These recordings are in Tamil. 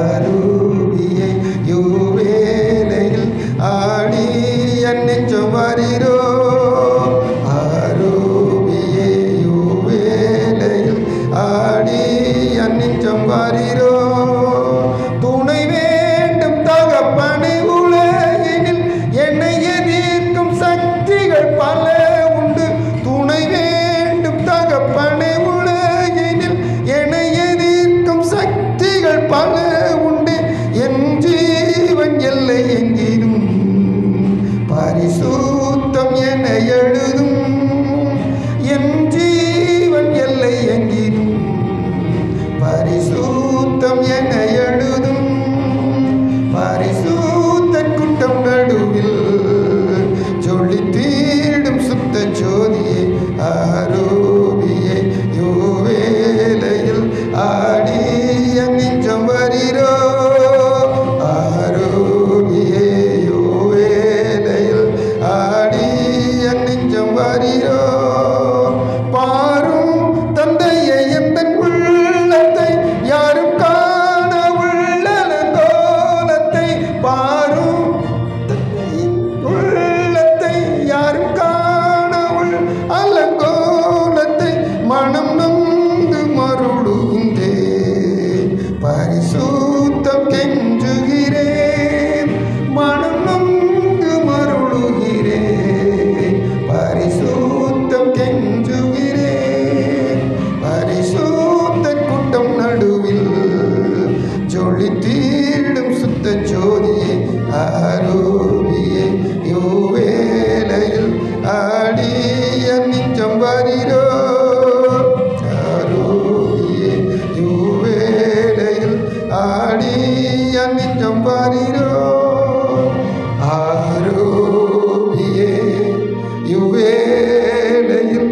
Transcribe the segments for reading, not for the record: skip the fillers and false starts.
ஆரூபியை யுவேலையில் ஆடி என் நெஞ்சம் வாரீரோ. ஆரூபியை யுவேலையில் ஆடி என் நெஞ்சம் வாரீரோ. துணை வேண்டும் தகப்பனை உலகினில் என்னை எதிர்க்கும் சக்திகள் பல உண்டு. துணை வேண்டும் தகப்பனை உலகினில் என்னை எதிர்க்கும் சக்திகள் பல உண்டு. என் ஜீவன் எல்லை எங்கிலும் பரிசுத்தம் என எழுதும். என் ஜீவன் எல்லை எங்கிலும் பரிசுத்தம் என எழுதும். பரிசுத்த கூட்டம் நடுவில் ஜொலித்திடும் சுத்த ஜோதியே. ஆரோபியே யுவேலையில் ஆடி என் நெஞ்சம் வாரீரோ. ஆரோபியே யுவேலையில் ஆடி என் நெஞ்சம் வாரீரோ. பாரும் தந்தையை எந்தன் உள்ளத்தை யாரும் காண உள்ளலங்கோலத்தை. பாரும் தந்தையின் உள்ளத்தை யாரும் காண அலங்கோலத்தை. மனம் நொந்து மருளுகின்றேன் பரிசுத்தம் கெஞ்சுகிறேன். மனம் நொந்து மருளுகிறேன் பரிசுத்தம் கெஞ்சுகிறேன். பரிசுத்த கூட்டம் நடுவில் ஜொலித்திடும் சுத்த ஜோதியே. ஆரோபியே யுவேலையில் ஆடி என் நெஞ்சம் வாரீரோ. ஆரோபியே யுவேலையில் ஆடி என் நெஞ்சம் வாரீரோ. ஆரோபியே யுவேலையில்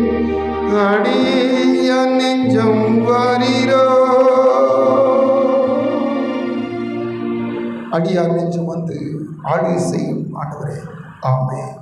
ஆடி என் நெஞ்சம் வாரீரோ. அடியார் நெஞ்சம் வந்து ஆளுகை செய்யும் ஆண்டவரே. ஆமென்.